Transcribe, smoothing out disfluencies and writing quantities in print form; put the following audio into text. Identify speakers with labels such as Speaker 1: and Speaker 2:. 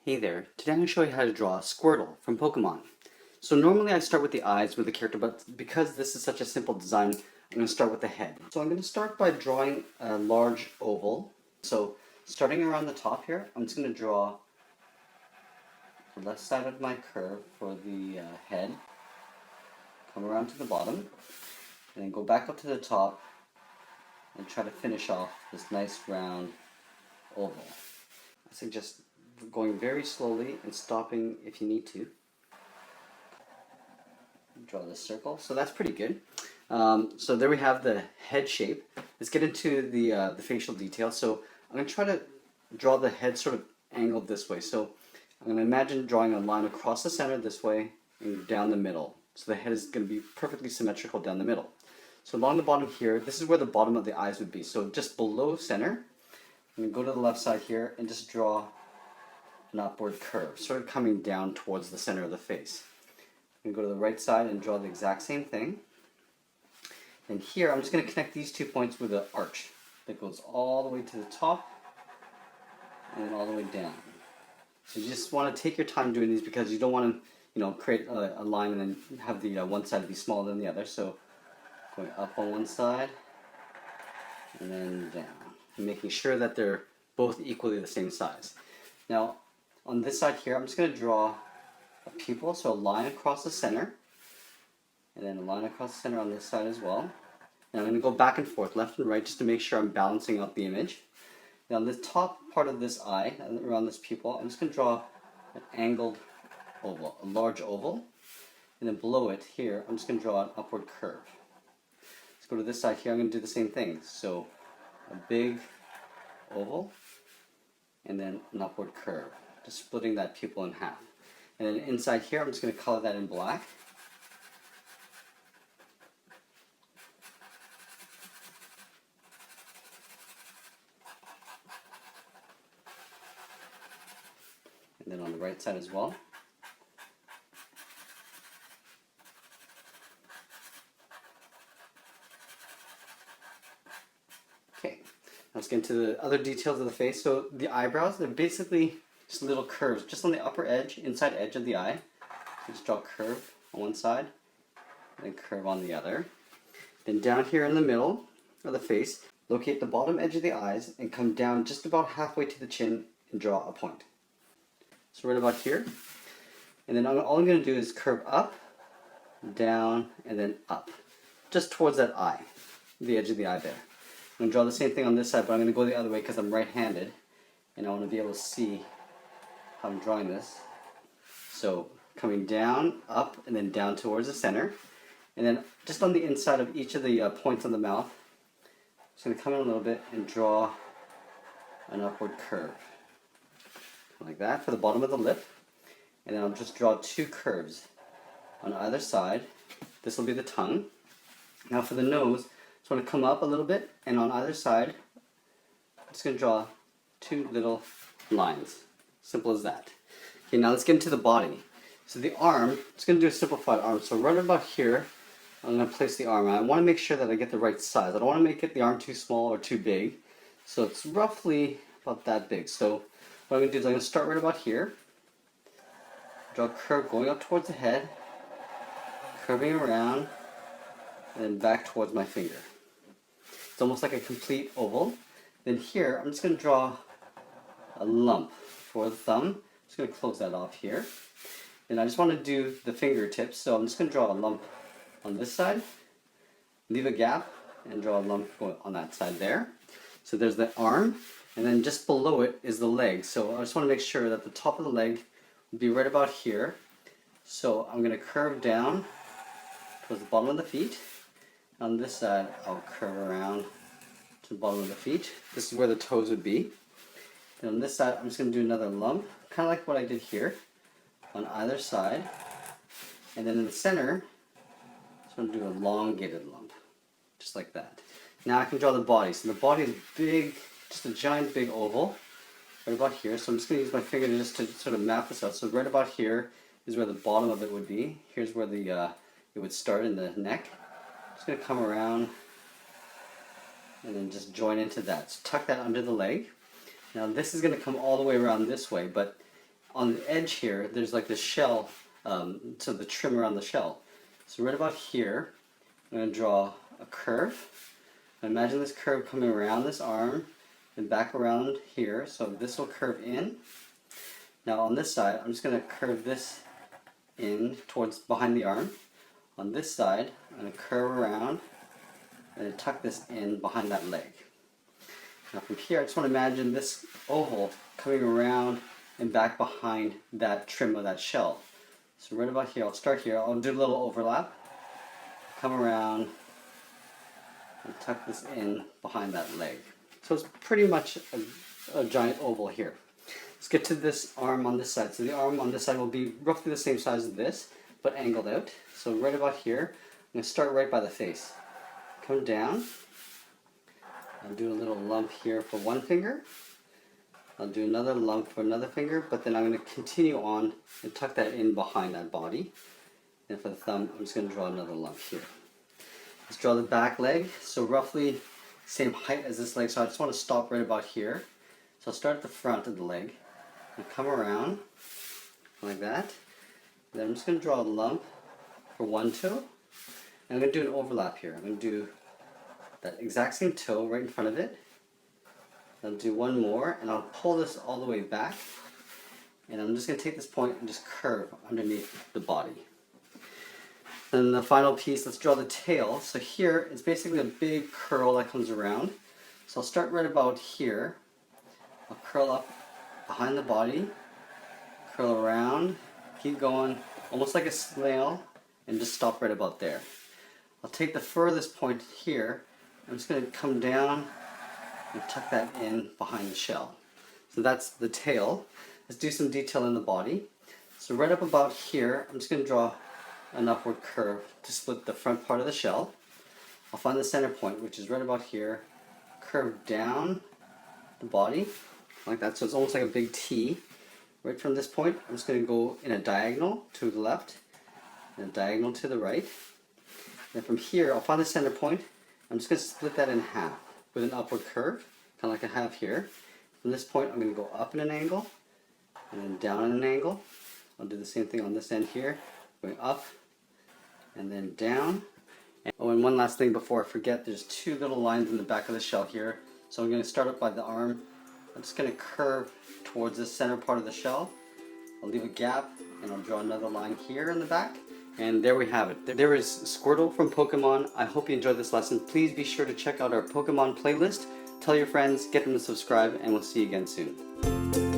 Speaker 1: Hey there, today I'm going to show you how to draw Squirtle from Pokemon. So normally I start with the eyes with the character, but because this is such a simple design, I'm going to start with the head. So I'm going to start by drawing a large oval. So starting around the top here, I'm just going to draw the left side of my curve for the head, come around to the bottom, and then go back up to the top and try to finish off this nice round oval. I suggest going very slowly and stopping if you need to. Draw this circle. So that's pretty good. So there we have the head shape. Let's get into the facial detail. So I'm going to try to draw the head sort of angled this way. So I'm going to imagine drawing a line across the center this way and down the middle. So the head is going to be perfectly symmetrical down the middle. So along the bottom here, this is where the bottom of the eyes would be. So just below center, I'm going to go to the left side here and just draw an upward curve, sort of coming down towards the center of the face. I'm going to go to the right side and draw the exact same thing. And here I'm just going to connect these 2 points with an arch that goes all the way to the top and then all the way down. So you just want to take your time doing these because you don't want to, create a line and then have the one side be smaller than the other. So going up on one side and then down, and making sure that they're both equally the same size. Now on this side here, I'm just going to draw a pupil, so a line across the center, and then a line across the center on this side as well. And I'm going to go back and forth, left and right, just to make sure I'm balancing out the image. Now on the top part of this eye, around this pupil, I'm just going to draw an angled oval, a large oval, and then below it here, I'm just going to draw an upward curve. Let's go to this side here, I'm going to do the same thing. So a big oval, and then an upward curve, just splitting that pupil in half. And then inside here, I'm just going to color that in black. And then on the right side as well. Okay, let's get into the other details of the face. So the eyebrows, they're basically just little curves, just on the upper edge, inside edge of the eye. Just draw a curve on one side, and then curve on the other. Then down here in the middle of the face, locate the bottom edge of the eyes and come down just about halfway to the chin and draw a point. So right about here. And then all I'm going to do is curve up, down, and then up. Just towards that eye, the edge of the eye there. I'm going to draw the same thing on this side, but I'm going to go the other way because I'm right-handed. And I want to be able to see how I'm drawing this. So coming down, up, and then down towards the center. And then just on the inside of each of the points on the mouth, I'm just going to come in a little bit and draw an upward curve. Like that for the bottom of the lip. And then I'll just draw two curves on either side. This will be the tongue. Now for the nose, just want to come up a little bit, and on either side, I'm just going to draw two little lines. Simple as that. Okay, now let's get into the body. So the arm, I'm just going to do a simplified arm. So right about here, I'm going to place the arm. I want to make sure that I get the right size. I don't want to make the arm too small or too big. So it's roughly about that big. So what I'm going to do is I'm going to start right about here. Draw a curve going up towards the head, curving around, and then back towards my finger. It's almost like a complete oval. Then here, I'm just going to draw a lump for the thumb. I'm just going to close that off here. And I just want to do the fingertips, so I'm just going to draw a lump on this side, leave a gap, and draw a lump on that side there. So there's the arm, and then just below it is the leg. So I just want to make sure that the top of the leg will be right about here. So I'm going to curve down towards the bottom of the feet. On this side, I'll curve around to the bottom of the feet. This is where the toes would be. And on this side, I'm just going to do another lump, kind of like what I did here, on either side. And then in the center, I'm just going to do an elongated lump, just like that. Now I can draw the body. So the body is big, just a giant big oval, right about here. So I'm just going to use my finger just to sort of map this out. So right about here is where the bottom of it would be. Here's where it would start in the neck. Just going to come around and then just join into that. So tuck that under the leg. Now this is going to come all the way around this way, but on the edge here, there's like the shell, so the trim around the shell. So right about here, I'm going to draw a curve. Imagine this curve coming around this arm and back around here, so this will curve in. Now on this side, I'm just going to curve this in towards behind the arm. On this side, I'm going to curve around and tuck this in behind that leg. Now from here, I just want to imagine this oval coming around and back behind that trim of that shell. So right about here, I'll start here, I'll do a little overlap, come around, and tuck this in behind that leg. So it's pretty much a giant oval here. Let's get to this arm on this side. So the arm on this side will be roughly the same size as this, but angled out. So right about here, I'm going to start right by the face. Come down. I'll do a little lump here for one finger. I'll do another lump for another finger, but then I'm going to continue on and tuck that in behind that body. And for the thumb, I'm just going to draw another lump here. Let's draw the back leg. So roughly same height as this leg, so I just want to stop right about here. So I'll start at the front of the leg and come around like that. Then I'm just going to draw a lump for one toe. And I'm going to do an overlap here. I'm going to do that exact same toe right in front of it. I'll do one more, and I'll pull this all the way back. And I'm just going to take this point and just curve underneath the body. Then the final piece, let's draw the tail. So here, it's basically a big curl that comes around. So I'll start right about here. I'll curl up behind the body, curl around, keep going, almost like a snail, and just stop right about there. I'll take the furthest point here. I'm just going to come down and tuck that in behind the shell. So that's the tail. Let's do some detail in the body. So right up about here, I'm just going to draw an upward curve to split the front part of the shell. I'll find the center point, which is right about here, curve down the body like that, so it's almost like a big T. Right from this point, I'm just going to go in a diagonal to the left and a diagonal to the right. Then from here, I'll find the center point. I'm just going to split that in half with an upward curve, kind of like I have here. From this point, I'm going to go up in an angle and then down in an angle. I'll do the same thing on this end here, going up and then down. Oh, and one last thing before I forget, there's two little lines in the back of the shell here. So I'm going to start up by the arm. I'm just going to curve towards the center part of the shell. I'll leave a gap and I'll draw another line here in the back. And there we have it. There is Squirtle from Pokemon. I hope you enjoyed this lesson. Please be sure to check out our Pokemon playlist. Tell your friends, get them to subscribe, and we'll see you again soon.